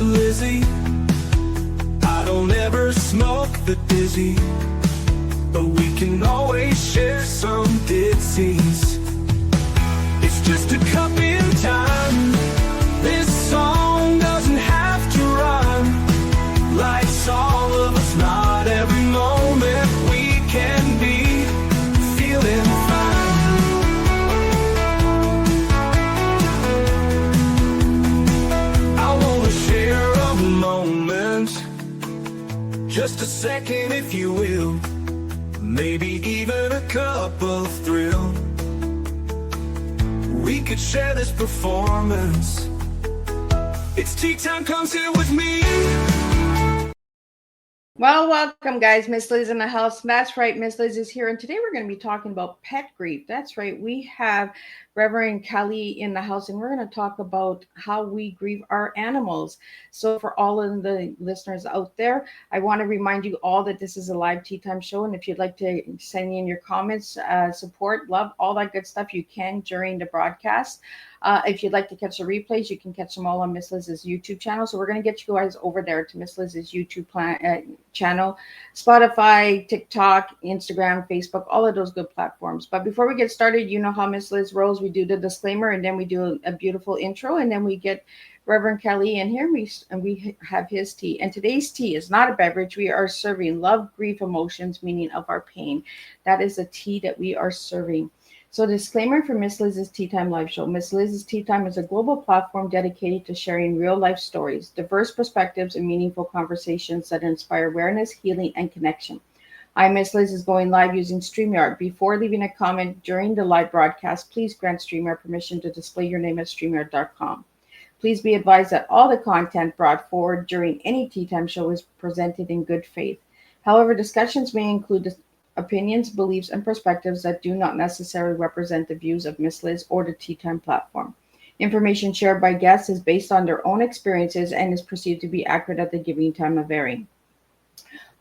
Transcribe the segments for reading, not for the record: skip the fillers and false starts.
Lizzie. I don't ever smoke the dizzy, but we can always share some ditsies. It's just a cup in time. This song doesn't have to rhyme. Life's all of us, not every moment we can be feeling fine. I wanna share a moment, just a second if you will, maybe even a cup of thrill. We could share this performance. It's tea time, come sit with me. Well, welcome, guys. Miss Liz in the house. That's right, Miss Liz is here, and today we're going to be talking about pet grief. That's right. We have Reverend Kaleel in the house, and we're going to talk about how we grieve our animals. So, for all of the listeners out there, I want to remind you all that this is a live tea time show, and if you'd like to send in your comments, support, love, all that good stuff, you can during the broadcast. If you'd like to catch the replays, you can catch them all on Miss Liz's YouTube channel. So we're going to get you guys over there to Miss Liz's YouTube channel, Spotify, TikTok, Instagram, Facebook, all of those good platforms. But before we get started, you know how Miss Liz rolls. We do the disclaimer, and then we do a beautiful intro, and then we get Reverend Kaleel in here, and we have his tea. And today's tea is not a beverage. We are serving love, grief, emotions, meaning of our pain. That is the tea that we are serving. So, disclaimer for Miss Liz's Tea Time live show. Miss Liz's Tea Time is a global platform dedicated to sharing real life stories, diverse perspectives, and meaningful conversations that inspire awareness, healing, and connection. Miss Liz is going live using StreamYard. Before leaving a comment during the live broadcast, please grant StreamYard permission to display your name at StreamYard.com. Please be advised that all the content brought forward during any Tea Time show is presented in good faith. However, discussions may include opinions, beliefs, and perspectives that do not necessarily represent the views of Miss Liz or the Tea Time platform. Information shared by guests is based on their own experiences and is perceived to be accurate at the given time of airing.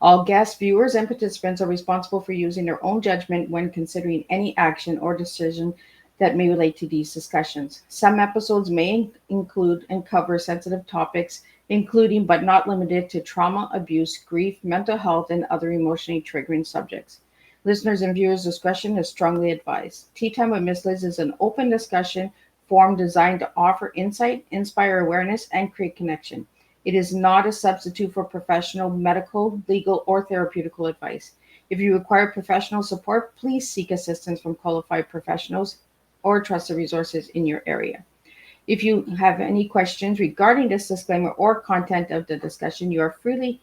All guests, viewers, and participants are responsible for using their own judgment when considering any action or decision that may relate to these discussions. Some episodes may include and cover sensitive topics, including but not limited to trauma, abuse, grief, mental health, and other emotionally triggering subjects. Listeners' and viewers' discretion is strongly advised. Tea Time with Miss Liz is an open discussion forum designed to offer insight, inspire awareness, and create connection. It is not a substitute for professional, medical, legal, or therapeutical advice. If you require professional support, please seek assistance from qualified professionals or trusted resources in your area. If you have any questions regarding this disclaimer or content of the discussion, you are freely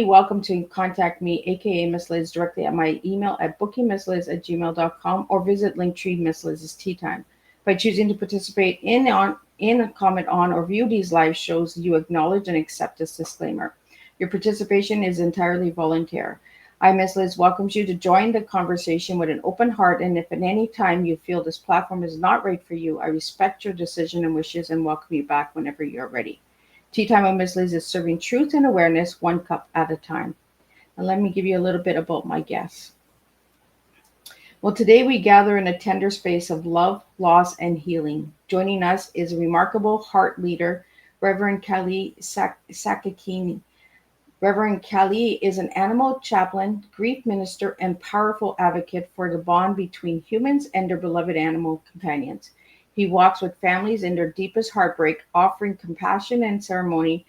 welcome to contact me, aka Miss Liz, directly at my email at bookingmissliz@gmail.com or visit Linktree Miss Liz's Tea Time. By choosing to participate in, comment on, or view these live shows, you acknowledge and accept this disclaimer. Your participation is entirely voluntary. Miss Liz welcomes you to join the conversation with an open heart, and if at any time you feel this platform is not right for you, I respect your decision and wishes and welcome you back whenever you're ready. Tea Time with Miss Liz is serving truth and awareness one cup at a time. And let me give you a little bit about my guests. Well, today we gather in a tender space of love, loss, and healing. Joining us is a remarkable heart leader, Reverend Kaleel Sakakeeny. Reverend Kaleel is an animal chaplain, grief minister, and powerful advocate for the bond between humans and their beloved animal companions. He walks with families in their deepest heartbreak, offering compassion and ceremony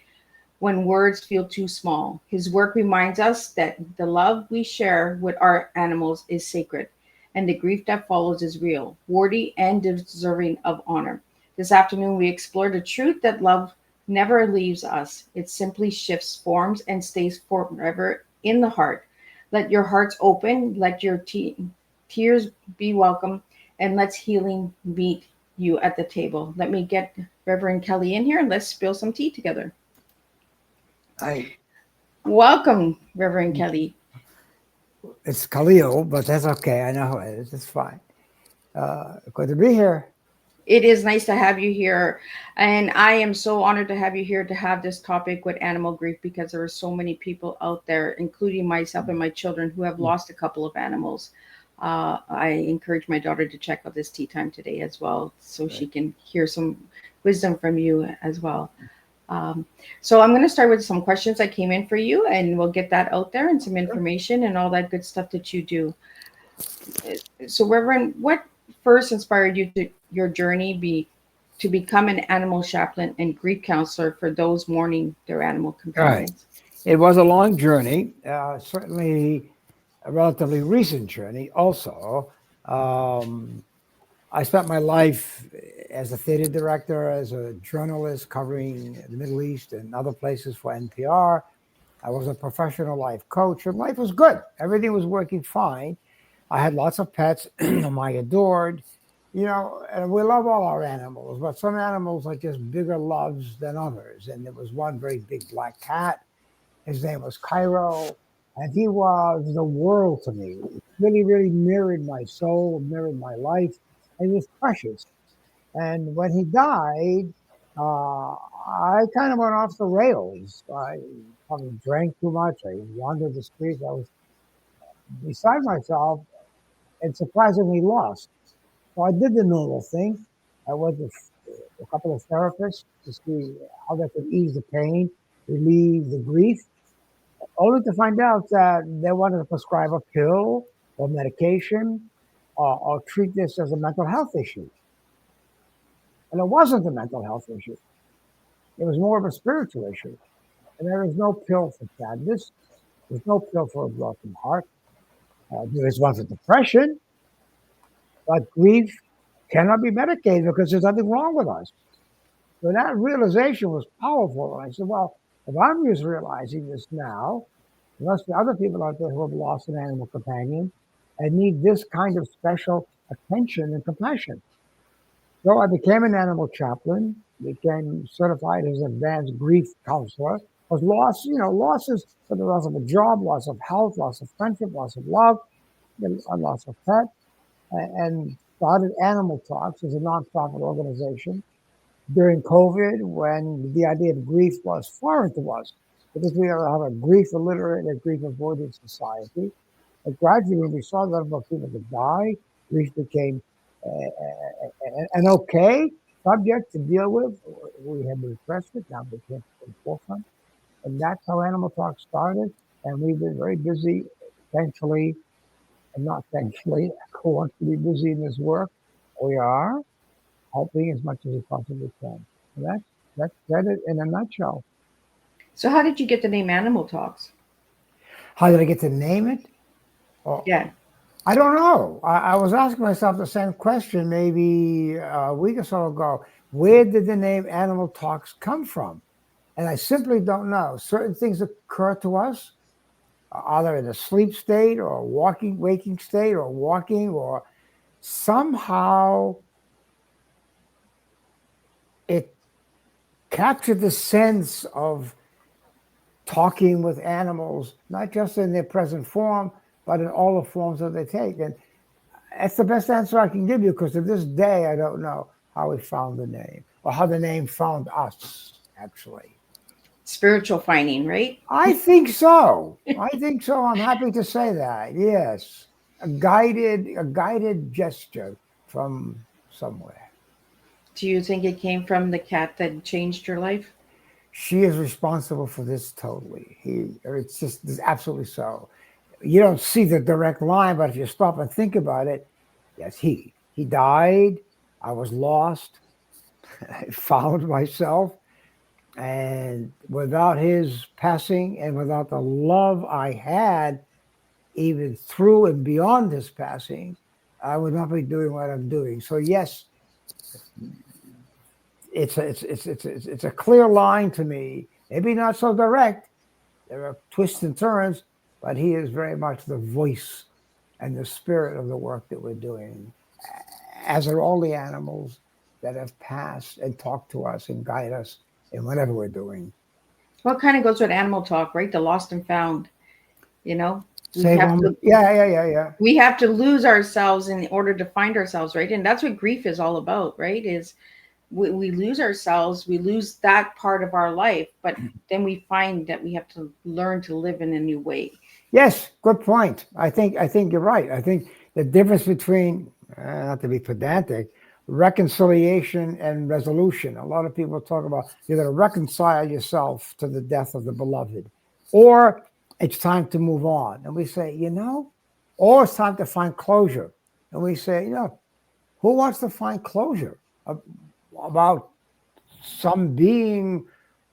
when words feel too small. His work reminds us that the love we share with our animals is sacred, and the grief that follows is real, worthy, and deserving of honor. This afternoon, we explore the truth that love never leaves us. It simply shifts forms and stays forever in the heart. Let your hearts open, let your tears be welcome, and let's healing meet you at the table. Let me get Reverend Kaleel in here and let's spill some tea together. Hi. Welcome, Reverend Kaleel. It's Kaleel, but that's okay. I know how it is. It's fine. Good to be here. It is nice to have you here. And I am so honored to have you here to have this topic with animal grief, because there are so many people out there, including myself and my children, who have lost a couple of animals. I encourage my daughter to check out this tea time today as well, so she can hear some wisdom from you as well. So I'm going to start with some questions that came in for you, and we'll get that out there and some information and all that good stuff that you do. So, Reverend, what first inspired you to your journey be to become an animal chaplain and grief counselor for those mourning their animal Right. companions? It was a long journey, certainly a relatively recent journey also. Um, I spent my life as a theater director, as a journalist covering the Middle East and other places for NPR. I was a professional life coach, and life was good. Everything was working fine. I had lots of pets whom I adored, and we love all our animals, but some animals are just bigger loves than others. And there was one very big black cat. His name was Cairo, and he was the world to me. It really, really mirrored my soul, mirrored my life, and he was precious. And when he died, I kind of went off the rails. I probably drank too much. I wandered the streets. I was beside myself and surprisingly lost. So I did the normal thing. I went to a couple of therapists to see how they could ease the pain, relieve the grief, only to find out that they wanted to prescribe a pill or medication or treat this as a mental health issue. And it wasn't a mental health issue. It was more of a spiritual issue. And there is no pill for sadness. There's no pill for a broken heart. There is one for depression, but grief cannot be medicated because there's nothing wrong with us. So that realization was powerful. And I said, well, if I'm just realizing this now, there must be other people out there who have lost an animal companion and need this kind of special attention and compassion. So I became an animal chaplain, became certified as an advanced grief counselor. Because losses for the loss of a job, loss of health, loss of friendship, loss of love, a loss of pet, and started Animal Talks as a nonprofit organization during COVID when the idea of grief was foreign to us because we have a grief illiterate and grief avoidant society. But gradually, when we saw that about people that die, grief became an okay subject to deal with. We had repressed it, now it became to the forefront. And that's how Animal Talk started. And we've been very busy, thankfully, and not thankfully, who wants to be busy in this work? We are helping as much as we possibly can. And that's it in a nutshell. So, how did you get the name Animal Talks? How did I get to name it? Oh, Yeah. I don't know. I was asking myself the same question maybe a week or so ago. Where did the name Animal Talks come from? And I simply don't know. Certain things occur to us, either in a sleep state or waking state or walking, or somehow it captured the sense of talking with animals, not just in their present form, but in all the forms that they take. And that's the best answer I can give you because to this day, I don't know how we found the name or how the name found us, actually. Spiritual finding, right? I think so. I'm happy to say that. Yes. A guided gesture from somewhere. Do you think it came from the cat that changed your life? She is responsible for this totally. It's absolutely so. You don't see the direct line, but if you stop and think about it, yes, he died. I was lost. I found myself. And without his passing and without the love I had, even through and beyond his passing, I would not be doing what I'm doing. So yes, it's a clear line to me. Maybe not so direct. There are twists and turns, but he is very much the voice and the spirit of the work that we're doing, as are all the animals that have passed and talked to us and guide us in whatever we're doing. Well, it kind of goes with Animal Talk, right? The lost and found. You know, Say one, yeah. we have to lose ourselves in order to find ourselves, right? And that's what grief is all about, right? Is we lose ourselves, we lose that part of our life, but then we find that we have to learn to live in a new way. Yes, good point. I think you're right. I think the difference between, not to be pedantic, reconciliation and resolution. A lot of people talk about you're going to reconcile yourself to the death of the beloved, or it's time to move on. And we say, or it's time to find closure. And we say, who wants to find closure about some being,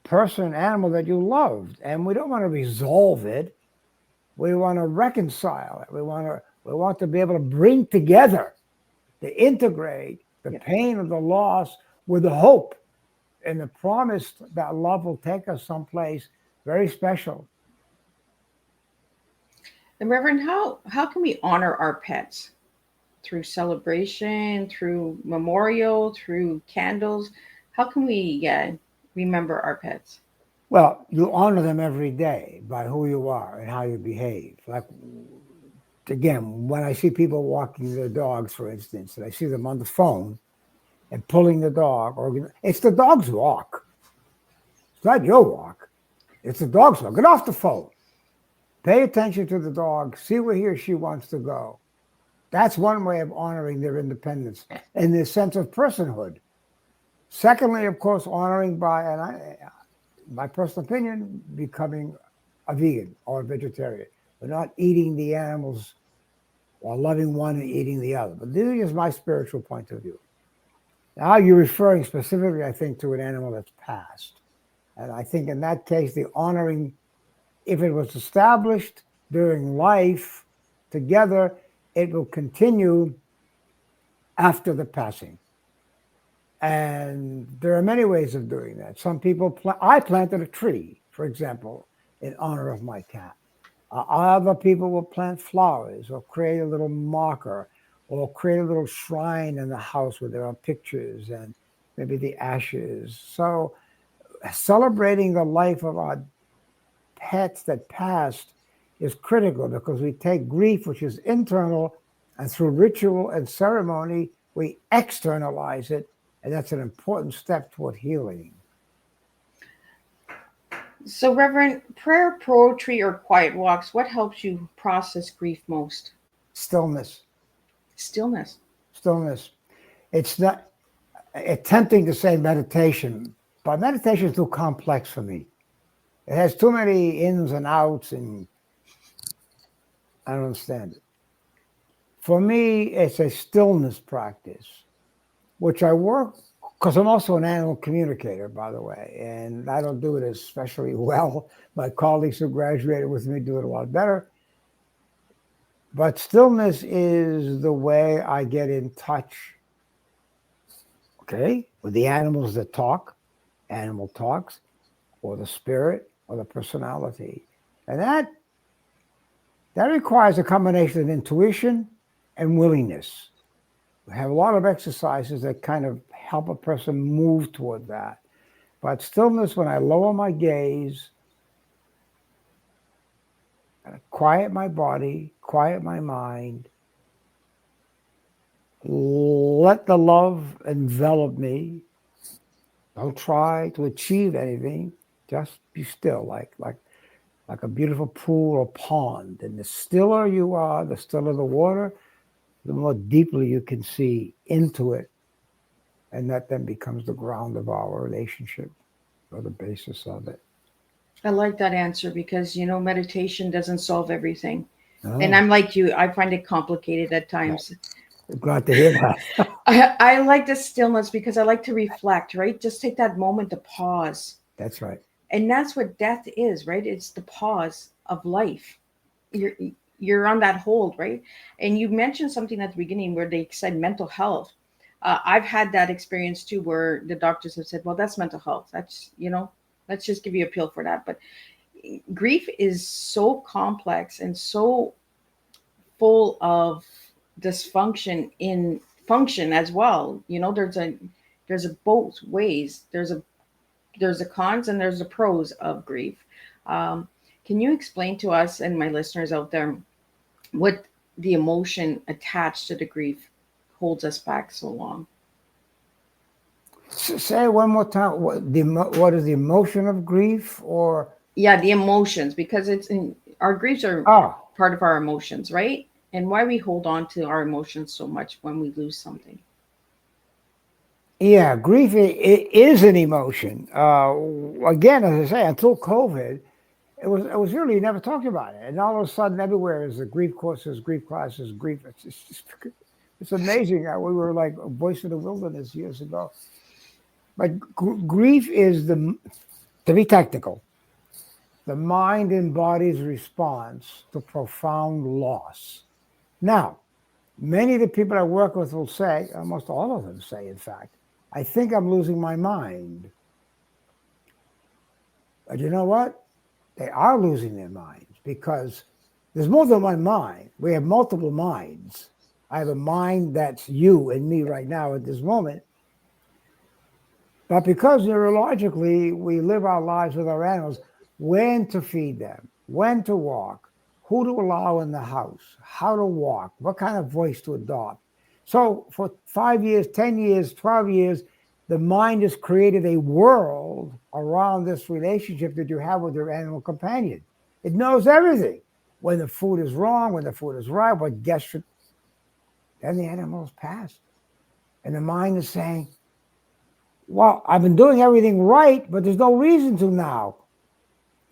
person, animal that you loved? And we don't want to resolve it. We want to reconcile it. We want to be able to bring together, to integrate the pain of the loss with the hope and the promise that love will take us someplace very special. And Reverend, how can we honor our pets? Through celebration, through memorial, through candles? How can we remember our pets? Well, you honor them every day by who you are and how you behave. Like, again, when I see people walking their dogs, for instance, and I see them on the phone and pulling the dog, or it's the dog's walk. It's not your walk. It's the dog's walk. Get off the phone. Pay attention to the dog. See where he or she wants to go. That's one way of honoring their independence and their sense of personhood. Secondly, of course, honoring by, my personal opinion, becoming a vegan or a vegetarian. We're not eating the animals or loving one and eating the other. But this is my spiritual point of view. Now you're referring specifically, I think, to an animal that's passed. And I think in that case, the honoring, if it was established during life together, it will continue after the passing. And there are many ways of doing that. Some people, I planted a tree, for example, in honor of my cat. Other people will plant flowers or create a little marker or create a little shrine in the house where there are pictures and maybe the ashes. So celebrating the life of our pets that passed is critical, because we take grief, which is internal, and through ritual and ceremony, we externalize it. And that's an important step toward healing. So, Reverend, prayer, poetry, or quiet walks, what helps you process grief most? Stillness. Stillness. It's not attempting to say meditation, but meditation is too complex for me. It has too many ins and outs, and I don't understand it. For me, it's a stillness practice, which I work, because I'm also an animal communicator, by the way, and I don't do it especially well. My colleagues who graduated with me do it a lot better. But stillness is the way I get in touch, with the animals that talk, animal talks, or the spirit, or the personality. And that requires a combination of intuition and willingness. We have a lot of exercises that kind of help a person move toward that. But stillness, when I lower my gaze, quiet my body, quiet my mind, let the love envelop me. Don't try to achieve anything. Just be still, like a beautiful pool or pond. And the stiller you are, the stiller the water, the more deeply you can see into it. And that then becomes the ground of our relationship, or the basis of it. I like that answer, because, meditation doesn't solve everything. Oh, And I'm like you, I find it complicated at times. I'm glad to hear that. I like the stillness because I like to reflect, right? Just take that moment to pause. That's right. And that's what death is, right? It's the pause of life. You're on that hold, right? And you mentioned something at the beginning where they said mental health. I've had that experience too, where the doctors have said, well, that's mental health. That's, let's just give you a pill for that. But grief is so complex and so full of dysfunction in function as well. There's a both ways. There's a cons and there's the pros of grief. Can you explain to us and my listeners out there what the emotion attached to the grief holds us back so long? Say one more time. What is the emotion of grief, or? Yeah, the emotions, because our griefs are part of our emotions, right? And why we hold on to our emotions so much when we lose something. Yeah, grief is an emotion. Again, as I say, until COVID, it was really never talked about it, and all of a sudden, everywhere is the grief courses, grief classes, grief. It's amazing how we were like a voice of the wilderness years ago. But grief is to be technical, the mind and body's response to profound loss. Now, many of the people I work with will say, almost all of them say, in fact, I think I'm losing my mind. But you know what? They are losing their minds because there's more than one mind. We have multiple minds. I have a mind that's you and me right now at this moment. But because neurologically we live our lives with our animals, when to feed them, when to walk, who to allow in the house, how to walk, what kind of voice to adopt. So for 5 years, 10 years, 12 years, the mind has created a world around this relationship that you have with your animal companion. It knows everything. When the food is wrong, when the food is right, what guests should. Then the animal is passed. And the mind is saying, well, I've been doing everything right, but there's no reason to now.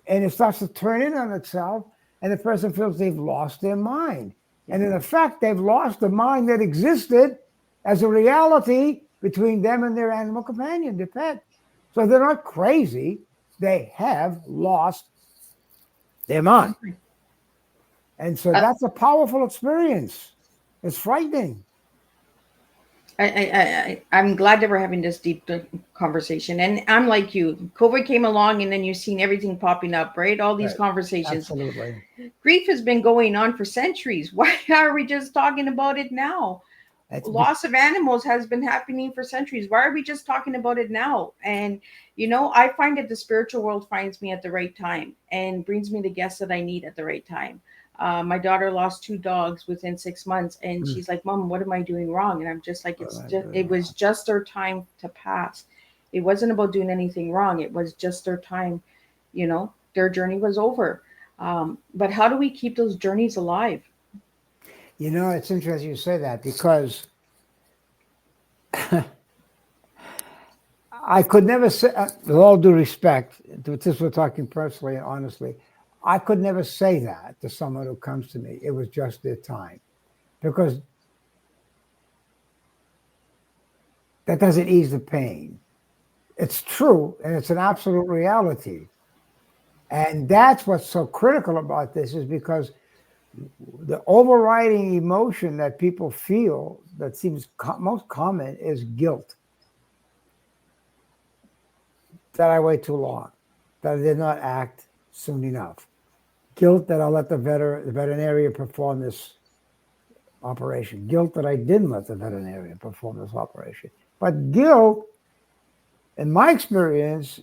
And it starts to turn in on itself, and the person feels they've lost their mind. And in effect, they've lost the mind that existed as a reality between them and their animal companion, their pet. So they're not crazy. They have lost their mind. And so that's a powerful experience. It's frightening. I'm glad that we're having this deep conversation. And I'm like you. COVID came along, and then you've seen everything popping up, right? All these conversations. Absolutely. Grief has been going on for centuries. Why are we just talking about it now? Loss of animals has been happening for centuries. Why are we just talking about it now? And, I find that the spiritual world finds me at the right time and brings me the guests that I need at the right time. My daughter lost 2 dogs within 6 months, and she's like, Mom, what am I doing wrong? And I'm just like, it was just their time to pass. It wasn't about doing anything wrong. It was just their time, their journey was over. But how do we keep those journeys alive? It's interesting you say that because I could never say, with all due respect, since we're talking personally and honestly, I could never say that to someone who comes to me. It was just their time. Because that doesn't ease the pain. It's true, and it's an absolute reality. And that's what's so critical about this is because the overriding emotion that people feel that seems most common is guilt. That I wait too long, that I did not act soon enough. Guilt that I'll let the veterinarian perform this operation. Guilt that I didn't let the veterinarian perform this operation. But guilt, in my experience,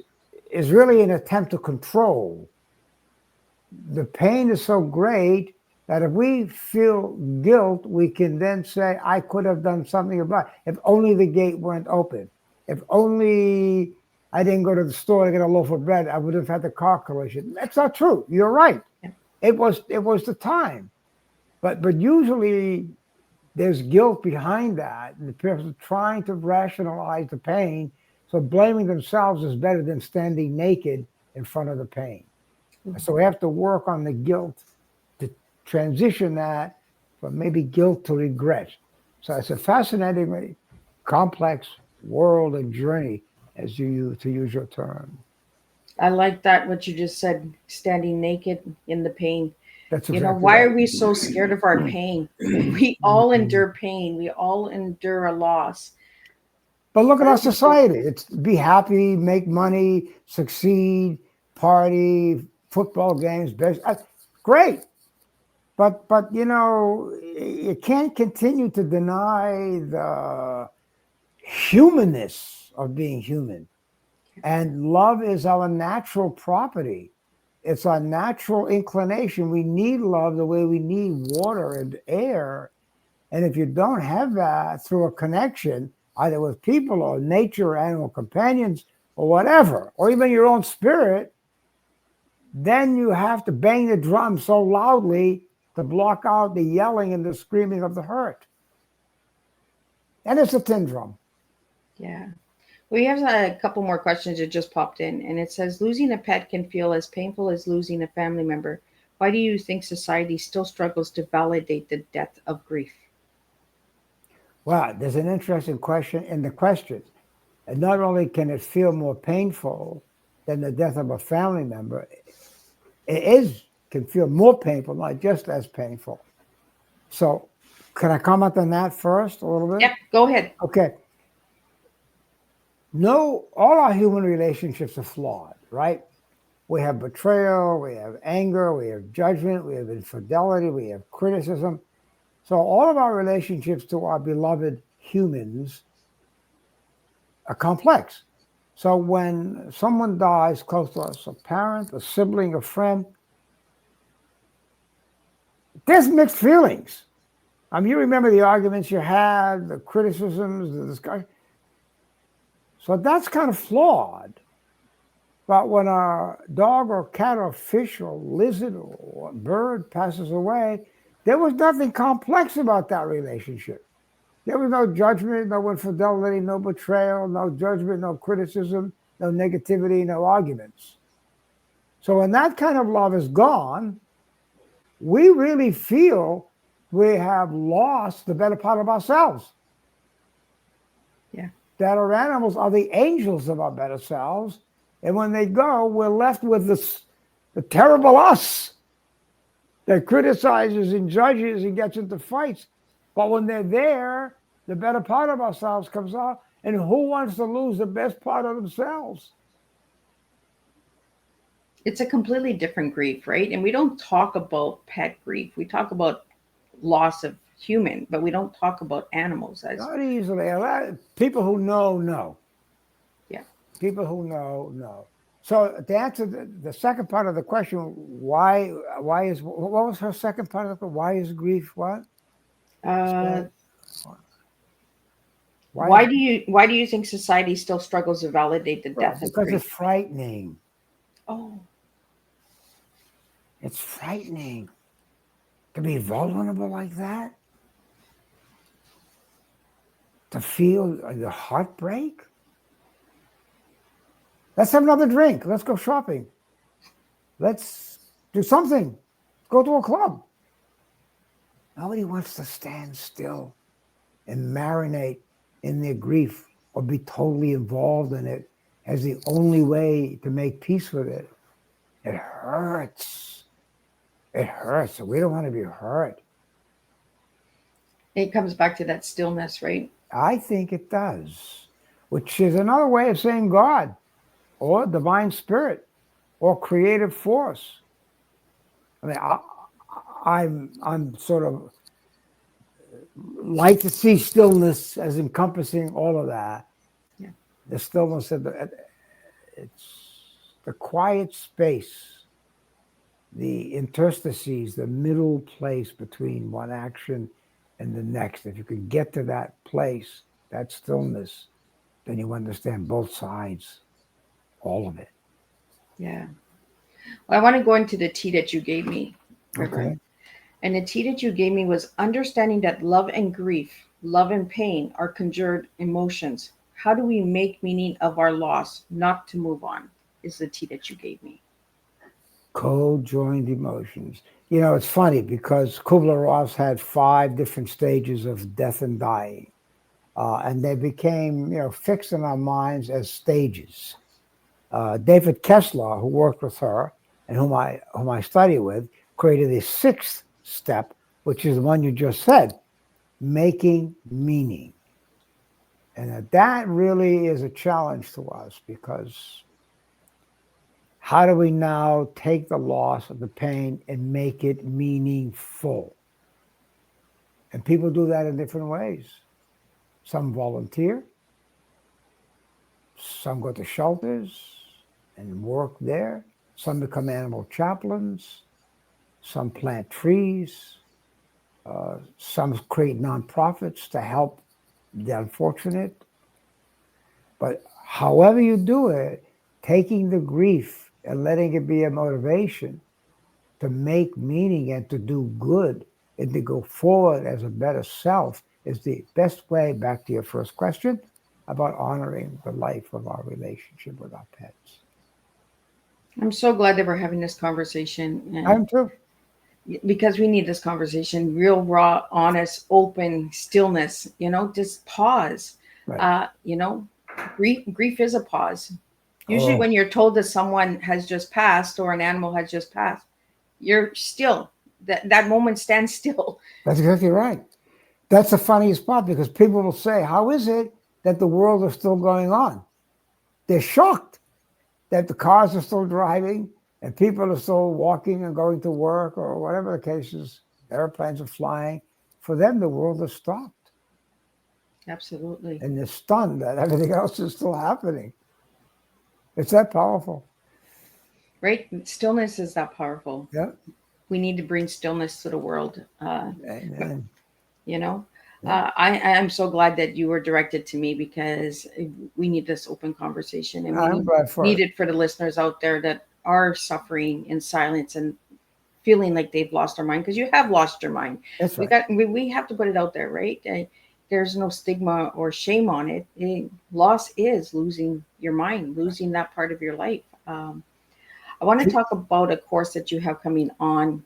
is really an attempt to control. The pain is so great that if we feel guilt, we can then say, I could have done something about it. If only the gate weren't open. If only I didn't go to the store to get a loaf of bread, I would have had the car collision. That's not true. You're right. It was the time. But usually there's guilt behind that. And the person trying to rationalize the pain. So blaming themselves is better than standing naked in front of the pain. Mm-hmm. So we have to work on the guilt to transition that from maybe guilt to regret. So it's a fascinatingly complex world and journey, as you to use your term. I like that, what you just said, standing naked in the pain. That's exactly why right. are we so scared of our pain? We all endure pain. We all endure a loss. But look at our society. It's be happy, make money, succeed, party, football games, best. Great. But you can't continue to deny the humanness of being human. And love is our natural property. It's our natural inclination. We need love the way we need water and air. And if you don't have that through a connection, either with people or nature or animal companions or whatever, or even your own spirit, then you have to bang the drum so loudly to block out the yelling and the screaming of the hurt. And it's a tin drum. Yeah. We have a couple more questions that just popped in, and it says losing a pet can feel as painful as losing a family member. Why do you think society still struggles to validate the depth of grief? Well, there's an interesting question in the question. And not only can it feel more painful than the death of a family member, it is can feel more painful, not just as painful. So, can I comment on that first a little bit? Yep, go ahead. Okay. No, all our human relationships are flawed, right? We have betrayal, we have anger, we have judgment, we have infidelity, we have criticism. So, all of our relationships to our beloved humans are complex. So, when someone dies close to us, a parent, a sibling, a friend, there's mixed feelings. I mean, you remember the arguments you had, the criticisms, the discussion. So that's kind of flawed. But when a dog or cat or fish or lizard or bird passes away, there was nothing complex about that relationship. There was no judgment, no infidelity, no betrayal, no judgment, no criticism, no negativity, no arguments. So when that kind of love is gone, we really feel we have lost the better part of ourselves. Yeah. That our animals are the angels of our better selves. And when they go, we're left with the terrible us that criticizes and judges and gets into fights. But when they're there, the better part of ourselves comes out. And who wants to lose the best part of themselves? It's a completely different grief, right? And we don't talk about pet grief. We talk about loss of human, but we don't talk about animals as Not easily. People who know. yeah. People who know. So to answer the second part of the question, why is what was her second part of the question? Why is grief what? Uh, Why why do you think society still struggles to validate the death of because it's grief? frightening. Oh, It's frightening to be vulnerable like that, to feel the heartbreak. Let's have another drink. Let's go shopping. Let's do something. Go to a club. Nobody wants to stand still and marinate in their grief or be totally involved in it as the only way to make peace with it. It hurts. It hurts. We don't want to be hurt. it comes back to that stillness, right? I think it does, which is another way of saying God or divine spirit or creative force. I mean, I'm sort of like to see stillness as encompassing all of that. Yeah. The stillness of it's the quiet space, the interstices, the middle place between one action and the next. If you can get to that place, that stillness, then you understand both sides, all of it. Yeah. Well, I want to go into the tea that you gave me, Reverend. Okay. And the tea that you gave me was understanding that love and grief, love and pain are conjured emotions. How do we make meaning of our loss, not to move on? Is the tea that you gave me. Co-joined emotions. You know, it's funny because Kubler-Ross had 5 different stages of death and dying. And they became, fixed in our minds as stages. David Kessler, who worked with her and whom I study with, created a 6th step, which is the one you just said, making meaning. And that really is a challenge to us because how do we now take the loss of the pain and make it meaningful? And people do that in different ways. Some volunteer, some go to shelters and work there, some become animal chaplains, some plant trees, some create nonprofits to help the unfortunate. But however you do it, taking the grief and letting it be a motivation to make meaning and to do good and to go forward as a better self is the best way, back to your first question, about honoring the life of our relationship with our pets. I'm so glad that we're having this conversation, and I'm too. because we need this conversation, real, raw, honest, open stillness. Just pause. Right. Grief is a pause. Usually, Oh, when you're told that someone has just passed or an animal has just passed, you're still. That moment stands still. that's exactly right. That's the funniest part because people will say, how is it that the world is still going on? They're shocked that the cars are still driving and people are still walking and going to work or whatever the case is. Airplanes are flying. For them, the world has stopped. Absolutely. And they're stunned that everything else is still happening. It's that powerful. Right? Stillness is that powerful. Yeah. We need to bring stillness to the world. Amen. You know, Yeah. I am so glad that you were directed to me because we need this open conversation, and I'm glad for need it. it for the listeners out there that are suffering in silence and feeling like they've lost their mind, because you have lost your mind. That's right. We have to put it out there, right? There's no stigma or shame on it. Loss is losing your mind, losing that part of your life. I want to talk about a course that you have coming on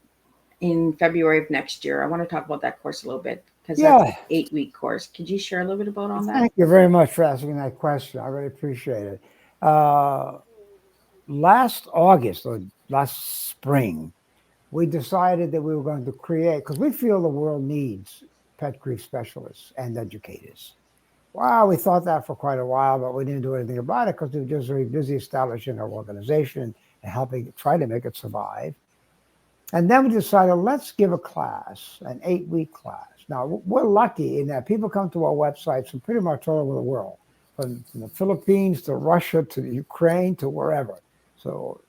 in February of next year. I want to talk about that course a little bit because that's an Yeah. 8-week course. Could you share a little bit about on that? Thank you very much for asking that question. I really appreciate it. Uh, Last August or last spring, we decided that we were going to create, because we feel the world needs pet grief specialists and educators. Well, we thought that for quite a while, but we didn't do anything about it because we were just very busy establishing our organization and helping try to make it survive. And then we decided, let's give a class, an 8-week class. Now, we're lucky in that people come to our websites from pretty much all over the world, from the Philippines to Russia to the Ukraine to wherever. So,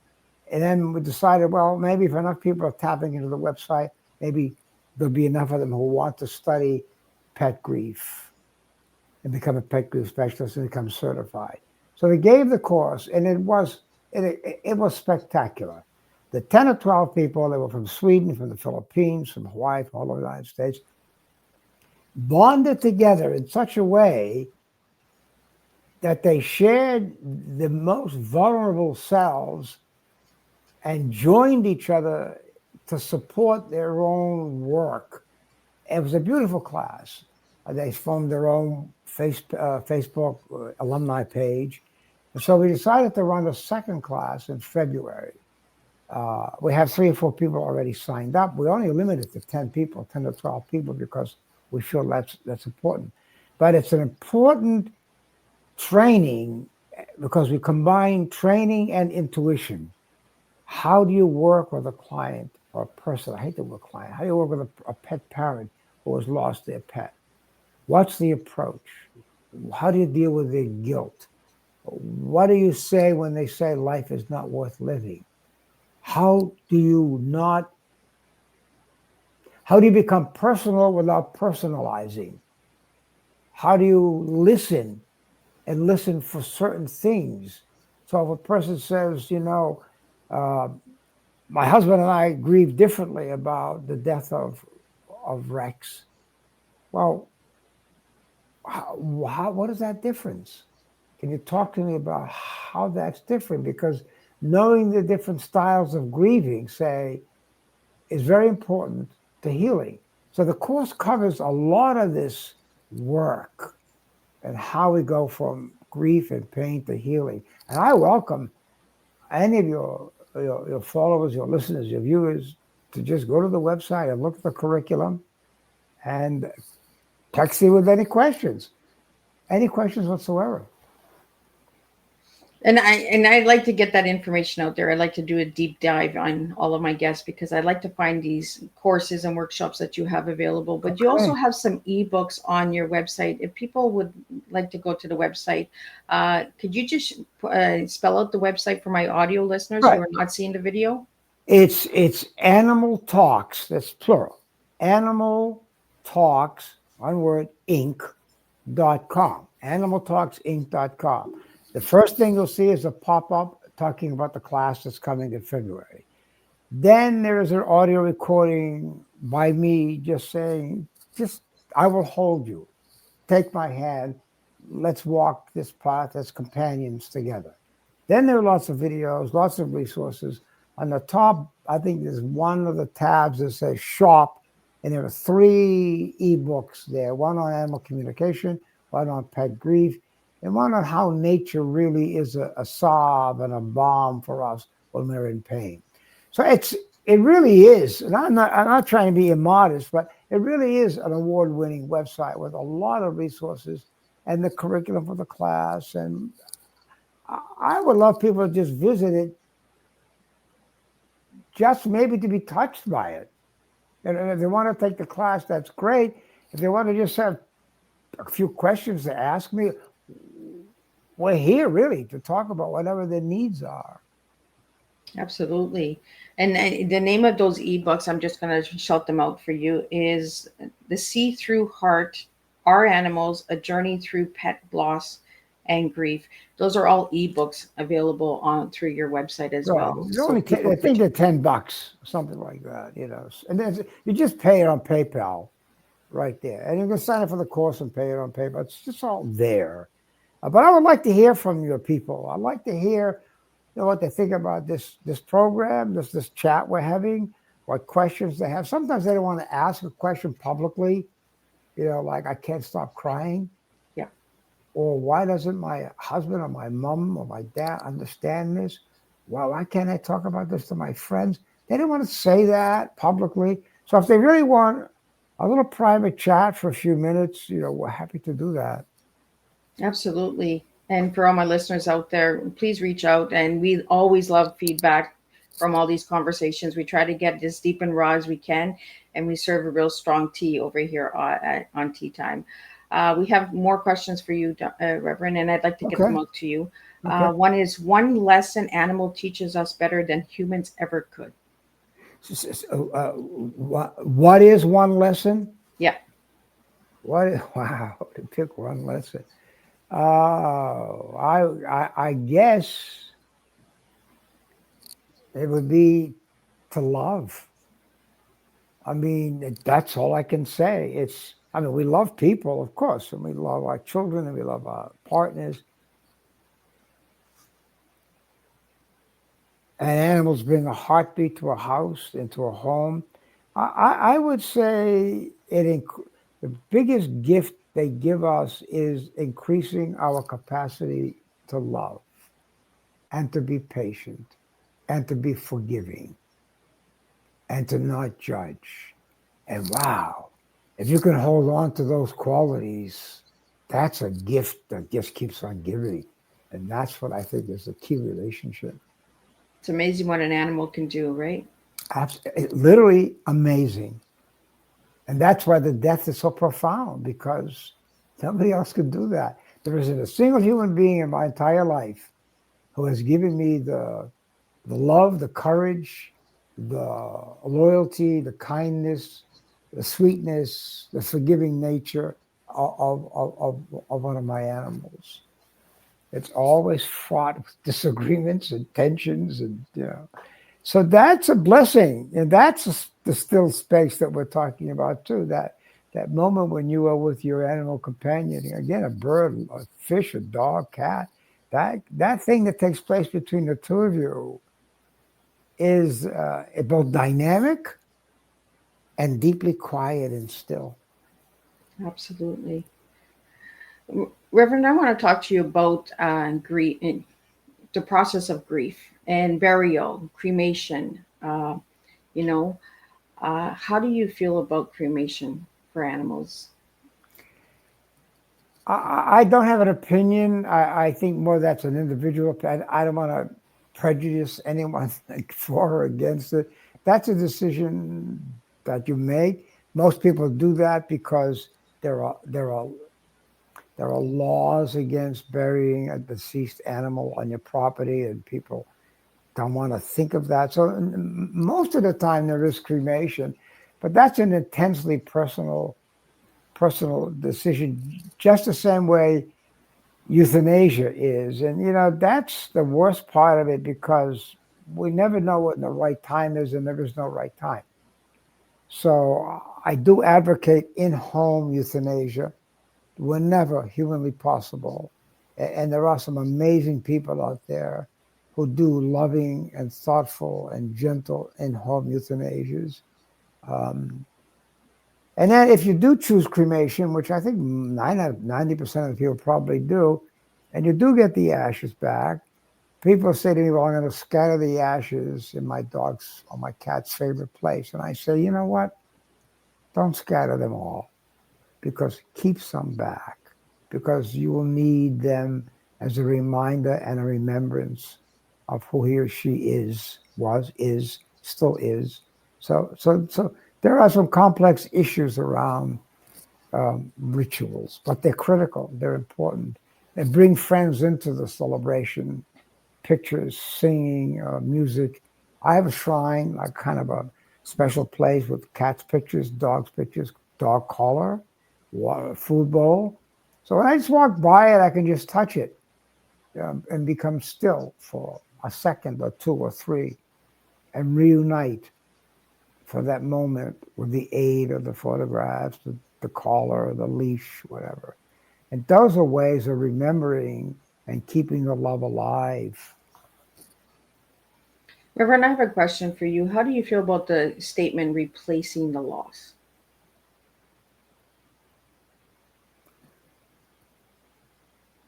and then we decided, well, maybe if enough people are tapping into the website, maybe there'll be enough of them who want to study pet grief and become a pet grief specialist and become certified. So we gave the course, and it was spectacular. The 10 or 12 people that were from Sweden, from the Philippines, from Hawaii, from all over the United States, bonded together in such a way that they shared the most vulnerable selves and joined each other to support their own work. It was a beautiful class. They formed their own Facebook alumni page. And so we decided to run a second class in February. We have 3 or 4 people already signed up. We only limited to 10 people, 10 to 12 people, because we feel that's important. But it's an important training because we combine training and intuition. How do you work with a client or a person? I hate the word client. How do you work with a pet parent who has lost their pet? What's the approach? How do you deal with their guilt? What do you say when they say life is not worth living? How do you become personal without personalizing? How do you listen and listen for certain things? So if a person says, my husband and I grieve differently about the death of Rex. Well, what is that difference? Can you talk to me about how that's different? Because knowing the different styles of grieving, say, is very important to healing. So the course covers a lot of this work and how we go from grief and pain to healing. And I welcome any of your followers, your listeners, your viewers to just go to the website and look at the curriculum and text me with any questions whatsoever. And I like to get that information out there. I like to do a deep dive on all of my guests because I like to find these courses and workshops that you have available. But you also have some ebooks on your website. If people would like to go to the website, could you just spell out the website for my audio listeners who are not seeing the video? It's Animal Talks. That's plural. Animal Talks, one word, Inc.com. AnimalTalksInc.com. The first thing you'll see is a pop-up talking about the class that's coming in February. Then there is an audio recording by me just saying, I will hold you. Take my hand. let's walk this path as companions together. Then there are lots of videos, lots of resources. On the top, I think there's one of the tabs that says shop, and there are 3 ebooks there, one on animal communication, one on pet grief, and one on how nature really is a salve and a balm for us when we're in pain. So it really is, and I'm not trying to be immodest, but it really is an award-winning website with a lot of resources and the curriculum for the class. And I would love people to just visit it, just maybe to be touched by it. And if they want to take the class, that's great. If they want to just have a few questions to ask me, we're here really to talk about whatever their needs are. Absolutely. And the name of those ebooks, I'm just going to shout them out for you, is The See Through Heart, Our Animals, A Journey Through Pet Loss and Grief. Those are all ebooks available on through your website as well. I think they're $10, something like that, And then you just pay it on PayPal right there. And you can sign up for the course and pay it on PayPal. It's just all there. But I would like to hear from your people. I'd like to hear what they think about this program, this chat we're having, what questions they have. Sometimes they don't want to ask a question publicly, like I can't stop crying. Yeah. Or why doesn't my husband or my mom or my dad understand this? Well, why can't I talk about this to my friends? They don't want to say that publicly. So if they really want a little private chat for a few minutes, we're happy to do that. Absolutely. And for all my listeners out there, please reach out. And we always love feedback from all these conversations. We try to get as deep and raw as we can. And we serve a real strong tea over here on Teatime. We have more questions for you, Reverend, and I'd like to get them out to you. Okay. One is, one lesson animal teaches us better than humans ever could. What is one lesson? Yeah. Wow, to pick one lesson. I guess it would be to love. I mean, that's all I can say. We love people, of course, and we love our children, and we love our partners. And animals bring a heartbeat to a house, into a home. I would say the biggest gift they give us is increasing our capacity to love and to be patient and to be forgiving and to not judge. And wow, if you can hold on to those qualities, that's a gift that just keeps on giving. And that's what I think is the key relationship. It's amazing what an animal can do, right? Literally amazing. And that's why the death is so profound, because nobody else could do that. There isn't a single human being in my entire life who has given me the love, the courage, the loyalty, the kindness, the sweetness, the forgiving nature of one of my animals. It's always fraught with disagreements and tensions, and so that's a blessing, and that's the still space that we're talking about too. That moment when you are with your animal companion, again, a bird, a fish, a dog, cat, that thing that takes place between the two of you is both dynamic and deeply quiet and still. Absolutely. Reverend, I want to talk to you about grief, the process of grief and burial, cremation. How do you feel about cremation for animals? I don't have an opinion. I think more that's an individual opinion. I don't want to prejudice anyone for or against it. That's a decision that you make. Most people do that because there are laws against burying a deceased animal on your property, and people don't want to think of that. So most of the time there is cremation, but that's an intensely personal decision, just the same way euthanasia is. And that's the worst part of it, because we never know what the right time is, and there is no right time. So I do advocate in-home euthanasia. whenever humanly possible. And there are some amazing people out there who do loving and thoughtful and gentle in-home euthanasias. Um, and then if you do choose cremation, which I think 90% of people probably do, and you do get the ashes back, people say to me, well, I'm going to scatter the ashes in my dog's or my cat's favorite place. And I say, you know what? Don't scatter them all, because keep some back, because you will need them as a reminder and a remembrance of who he or she is, still is. So there are some complex issues around rituals, but they're critical. They're important. They bring friends into the celebration, pictures, singing, music. I have a shrine, like kind of a special place with cats' pictures, dogs' pictures, dog collar, water, food bowl. So when I just walk by it, I can just touch it and become still for a second or two or three and reunite for that moment with the aid of the photographs, the collar, the leash, whatever. And those are ways of remembering and keeping the love alive. Reverend, I have a question for you. How do you feel about the statement replacing the loss?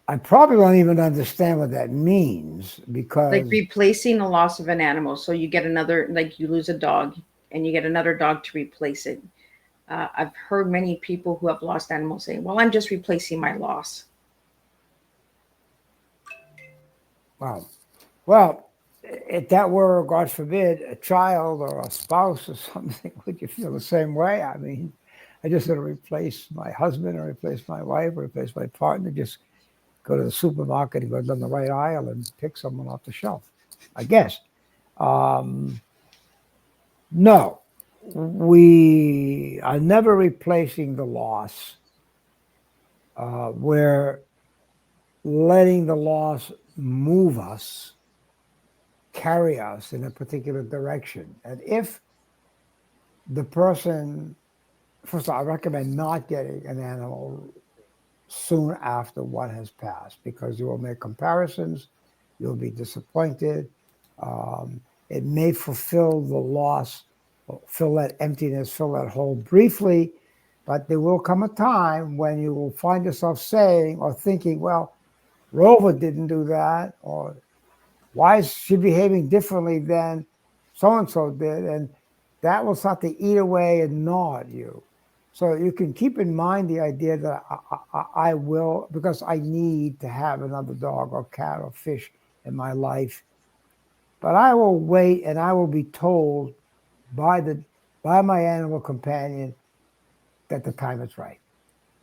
I probably don't even understand what that means, Like because replacing the loss of an animal. So you get another, like you lose a dog and you get another dog to replace it. I've heard many people who have lost animals saying, well, I'm just replacing my loss. wow. Well, if that were, God forbid, a child or a spouse or something, would you feel the same way? I mean, I just sort of replace my husband or replace my wife or replace my partner, just go to the supermarket and go down the right aisle and pick someone off the shelf, I guess. Um, no, we are never replacing the loss. We're letting the loss move us, carry us in a particular direction. And if the person, first of all, I recommend not getting an animal soon after one has passed, because you will make comparisons, you'll be disappointed. Um, it may fulfill the loss, fill that emptiness, fill that hole briefly, but there will come a time when you will find yourself saying or thinking, well, Rover didn't do that, or why is she behaving differently than so-and-so did? And that will start to eat away and gnaw at you. So you can keep in mind the idea that I will, because I need to have another dog or cat or fish in my life. But I will wait, and I will be told by my animal companion that the time is right.